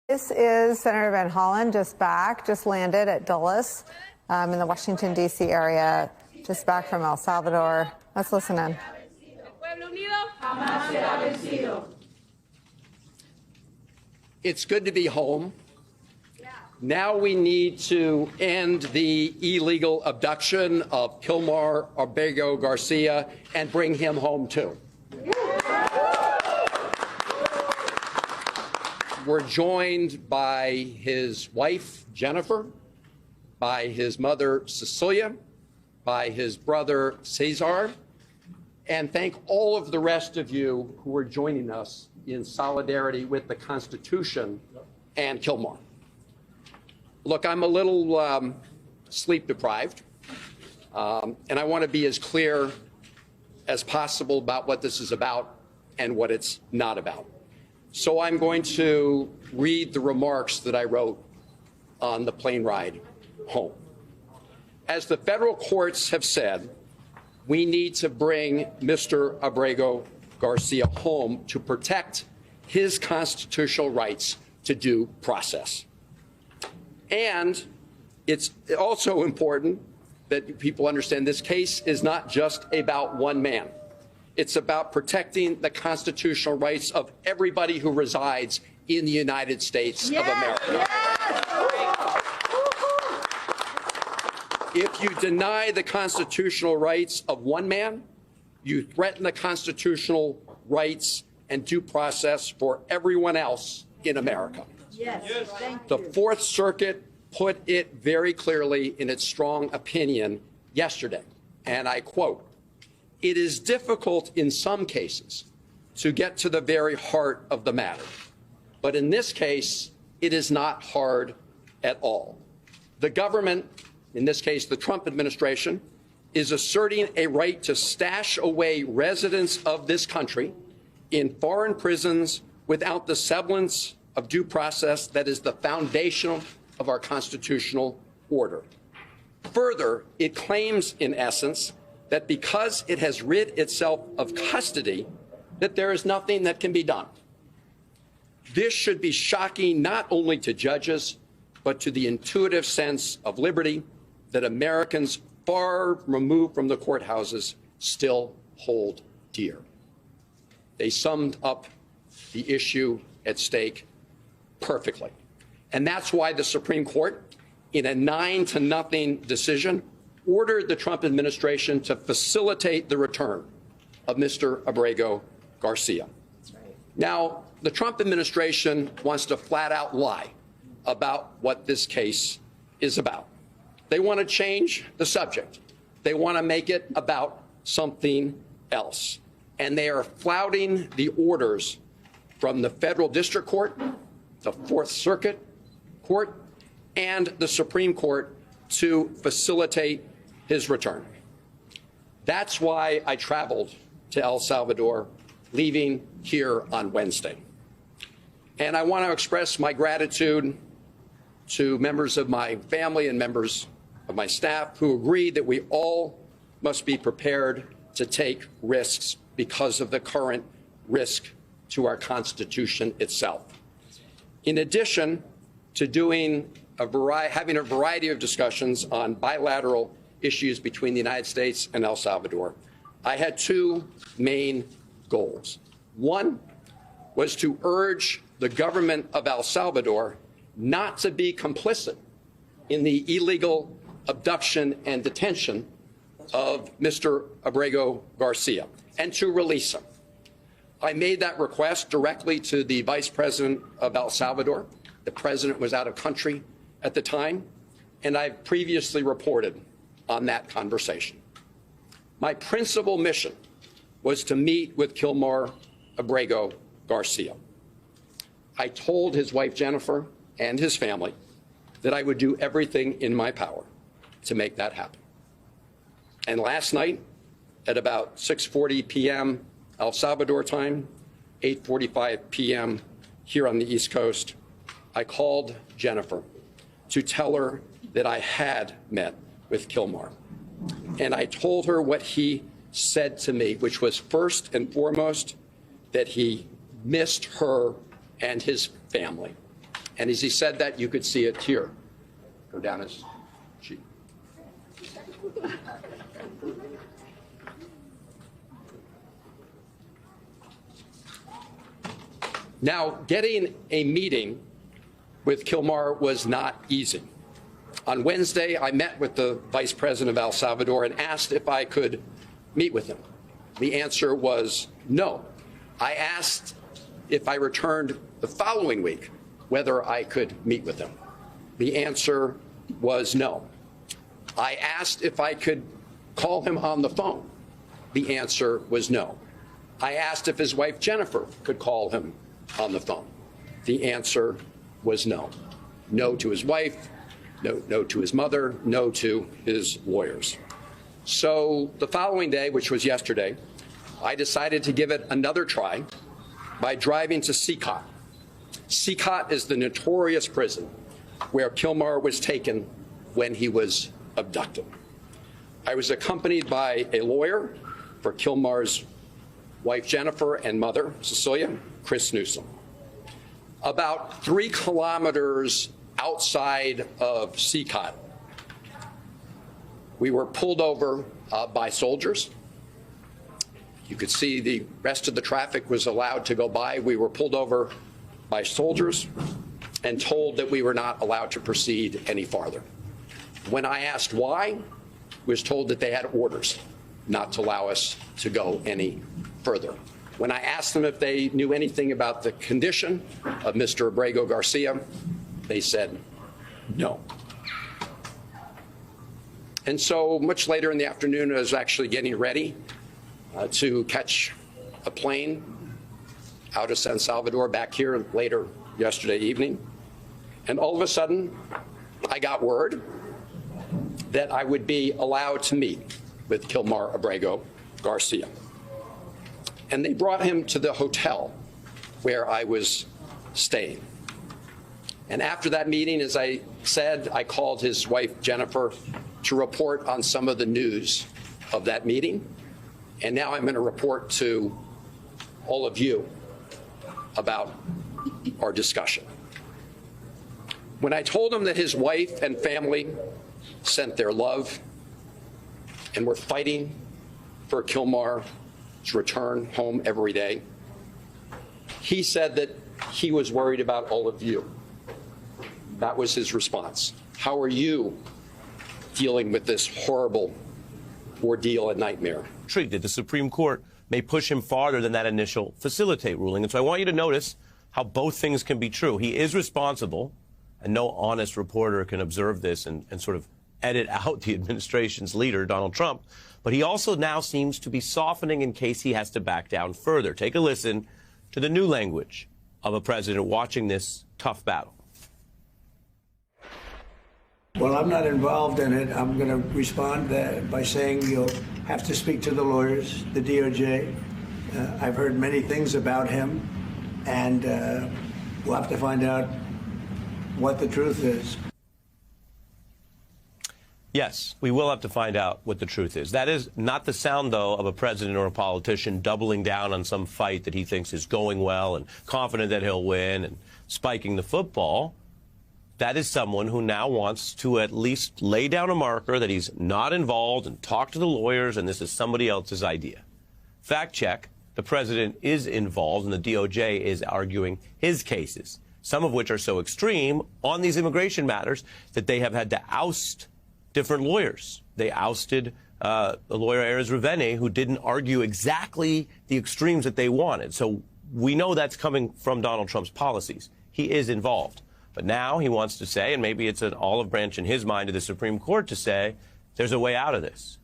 This is Senator Van Hollen, just landed at Dulles in the Washington, D.C. area, just back from El Salvador. Let's listen in. It's good to be home. Now we need to end the illegal abduction of Kilmar Abrego Garcia and bring him home, too. We're joined by his wife, Jennifer, by his mother, Cecilia, by his brother, Cesar, and thank all of the rest of you who are joining us in solidarity with the Constitution and Kilmar. Look, I'm a little sleep deprived, and I want to be as clear as possible about what this is about and what it's not about. So I'm going to read the remarks that I wrote on the plane ride home. As the federal courts have said, we need to bring Mr. Abrego Garcia home to protect his constitutional rights to due process. And it's also important that people understand this case is not just about one man. It's about protecting the constitutional rights of everybody who resides in the United States of America. If you deny the constitutional rights of one man, you threaten the constitutional rights and due process for everyone else in America. The Fourth Circuit put it very clearly in its strong opinion yesterday, and I quote, "It is difficult in some cases to get to the very heart of the matter, but in this case, it is not hard at all. The government, in this case the Trump administration, is asserting a right to stash away residents of this country in foreign prisons without the semblance of due process that is the foundation of our constitutional order. Further, it claims, in essence, that because it has rid itself of custody, that there is nothing that can be done. This should be shocking not only to judges, but to the intuitive sense of liberty that Americans far removed from the courthouses still hold dear." They summed up the issue at stake perfectly. And that's why the Supreme Court, in a 9-0 decision, ordered the Trump administration to facilitate the return of Mr. Abrego Garcia. Now, the Trump administration wants to flat out lie about what this case is about. They want to change the subject. They want to make it about something else. And they are flouting the orders from the federal district court, the Fourth Circuit Court, and the Supreme Court to facilitate his return. That's why I traveled to El Salvador, leaving here on Wednesday. And I want to express my gratitude to members of my family and members of my staff who agreed that we all must be prepared to take risks because of the current risk to our Constitution itself. In addition to having a variety of discussions on bilateral issues between the United States and El Salvador, I had two main goals. One was to urge the government of El Salvador not to be complicit in the illegal abduction and detention of Mr. Abrego Garcia and to release him. I made that request directly to the Vice President of El Salvador. The president was out of country at the time, and I've previously reported on that conversation. My principal mission was to meet with Kilmar Abrego Garcia. I told his wife, Jennifer, and his family that I would do everything in my power to make that happen. And last night, at about 6:40 p.m. El Salvador time, 8:45 p.m. here on the East Coast, I called Jennifer to tell her that I had met with Kilmar. And I told her what he said to me, which was first and foremost that he missed her and his family. And as he said that, you could see a tear go down his cheek. Now, getting a meeting with Kilmar was not easy. On Wednesday, I met with the Vice President of El Salvador and asked if I could meet with him. The answer was no. I asked if I returned the following week whether I could meet with him. The answer was no. I asked if I could call him on the phone. The answer was no. I asked if his wife Jennifer could call him on the phone. The answer was no. No to his wife, no to his mother, no to his lawyers. So the following day, which was yesterday, I decided to give it another try by driving to Sikot. Sikot is the notorious prison where Kilmar was taken when he was abducted. I was accompanied by a lawyer for Kilmar's wife Jennifer and mother Cecilia, Chris Newsom. About 3 kilometers outside of Sikot, we were pulled over by soldiers. You could see the rest of the traffic was allowed to go by. We were pulled over by soldiers and told that we were not allowed to proceed any farther. When I asked why, I was told that they had orders not to allow us to go any further. When I asked them if they knew anything about the condition of Mr. Abrego Garcia, they said no. And so much later in the afternoon, I was actually getting ready to catch a plane out of San Salvador back here later yesterday evening. And all of a sudden, I got word that I would be allowed to meet with Kilmar Abrego Garcia. And they brought him to the hotel where I was staying. And after that meeting, as I said, I called his wife, Jennifer, to report on some of the news of that meeting. And now I'm going to report to all of you about our discussion. When I told him that his wife and family sent their love and were fighting for Kilmar's return home every day, he said that he was worried about all of you. That was his response. How are you dealing with this horrible ordeal and nightmare? That the Supreme Court may push him farther than that initial facilitate ruling. And so I want you to notice how both things can be true. He is responsible, and no honest reporter can observe this and sort of edit out the administration's leader, Donald Trump. But he also now seems to be softening in case he has to back down further. Take a listen to the new language of a president watching this tough battle. Well, I'm not involved in it. I'm going to respond by saying you'll have to speak to the lawyers, the DOJ. I've heard many things about him, and we'll have to find out what the truth is. Yes, we will have to find out what the truth is. That is not the sound, though, of a president or a politician doubling down on some fight that he thinks is going well and confident that he'll win and spiking the football. That is someone who now wants to at least lay down a marker that he's not involved and talk to the lawyers, and this is somebody else's idea. Fact check, the president is involved, and the DOJ is arguing his cases, some of which are so extreme on these immigration matters that they have had to oust different lawyers. They ousted the lawyer Erez Ravene, who didn't argue exactly the extremes that they wanted. So we know that's coming from Donald Trump's policies. He is involved. But now he wants to say, and maybe it's an olive branch in his mind to the Supreme Court to say, there's a way out of this.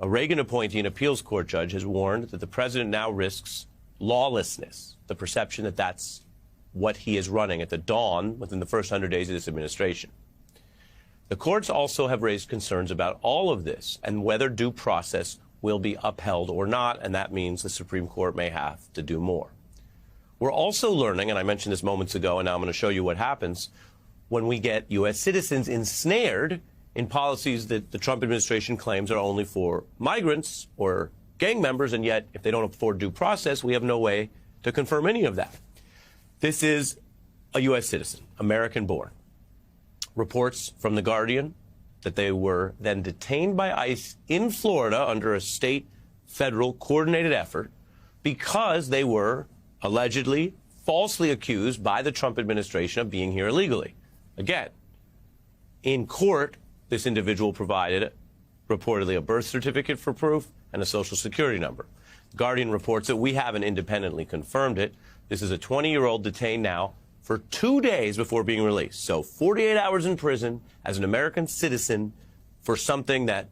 A Reagan appointee and appeals court judge has warned that the president now risks lawlessness, the perception that that's what he is running at the dawn within the first 100 days of this administration. The courts also have raised concerns about all of this and whether due process will be upheld or not, and that means the Supreme Court may have to do more. We're also learning, and I mentioned this moments ago, and now I'm going to show you what happens when we get U.S. citizens ensnared in policies that the Trump administration claims are only for migrants or gang members, and yet if they don't afford due process, we have no way to confirm any of that. This is a U.S. citizen, American-born. Reports from The Guardian that they were then detained by ICE in Florida under a state-federal coordinated effort because they were allegedly falsely accused by the Trump administration of being here illegally. Again, in court, this individual provided reportedly a birth certificate for proof and a Social Security number. The Guardian reports that we haven't independently confirmed it. This is a 20-year-old detained now for 2 days before being released. So 48 hours in prison as an American citizen for something that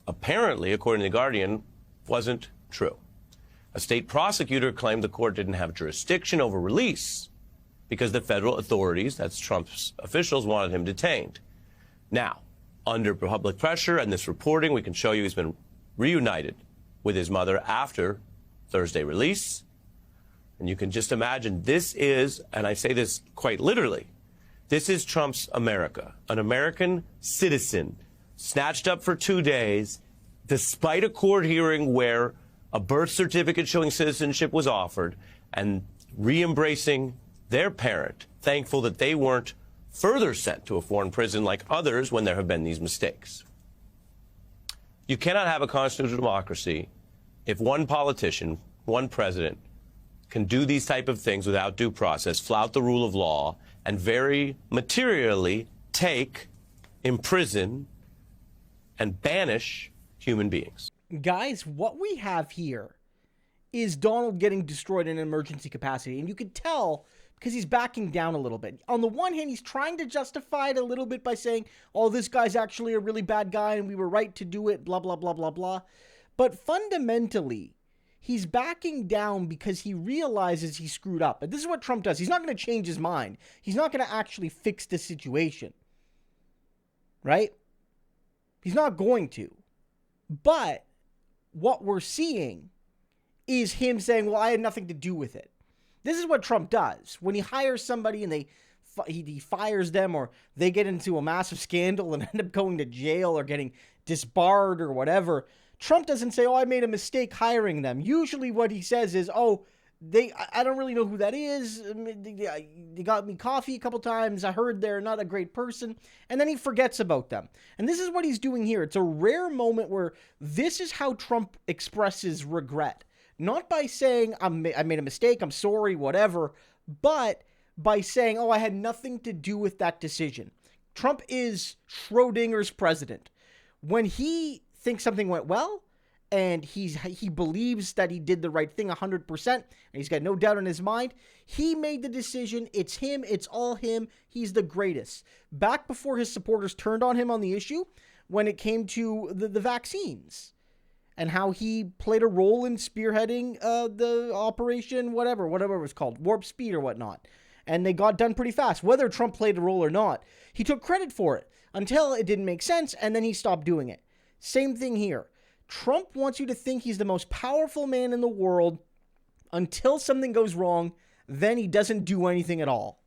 apparently, according to The Guardian, wasn't true. A state prosecutor claimed the court didn't have jurisdiction over release because the federal authorities, that's Trump's officials, wanted him detained. Now, under public pressure and this reporting, we can show you he's been reunited with his mother after Thursday release. And you can just imagine this is, and I say this quite literally, this is Trump's America, an American citizen snatched up for 2 days, despite a court hearing where a birth certificate showing citizenship was offered, and re-embracing their parent, thankful that they weren't further sent to a foreign prison like others when there have been these mistakes. You cannot have a constitutional democracy if one politician, one president, can do these type of things without due process, flout the rule of law, and very materially take, imprison, and banish human beings. Guys, what we have here is Donald getting destroyed in an emergency capacity, and you could tell because he's backing down a little bit. On the one hand, he's trying to justify it a little bit by saying, oh, this guy's actually a really bad guy and we were right to do it, blah, blah, blah, blah, blah. But fundamentally, he's backing down because he realizes he screwed up. And this is what Trump does. He's not going to change his mind. He's not going to actually fix the situation. Right? He's not going to. But what we're seeing is him saying, well, I had nothing to do with it. This is what Trump does. When he hires somebody and he fires them, or they get into a massive scandal and end up going to jail or getting disbarred or whatever, Trump doesn't say, oh, I made a mistake hiring them. Usually what he says is, oh, I don't really know who that is. They got me coffee a couple times. I heard they're not a great person. And then he forgets about them. And this is what he's doing here. It's a rare moment where this is how Trump expresses regret. Not by saying, I made a mistake, I'm sorry, whatever, but by saying, oh, I had nothing to do with that decision. Trump is Schrodinger's president. When he thinks something went well, and he believes that he did the right thing 100%, and he's got no doubt in his mind, he made the decision, it's him, it's all him, he's the greatest. Back before his supporters turned on him on the issue, when it came to the vaccines, and how he played a role in spearheading the operation, whatever it was called, Warp Speed or whatnot. And they got done pretty fast. Whether Trump played a role or not, he took credit for it until it didn't make sense, and then he stopped doing it. Same thing here. Trump wants you to think he's the most powerful man in the world until something goes wrong, then he doesn't do anything at all.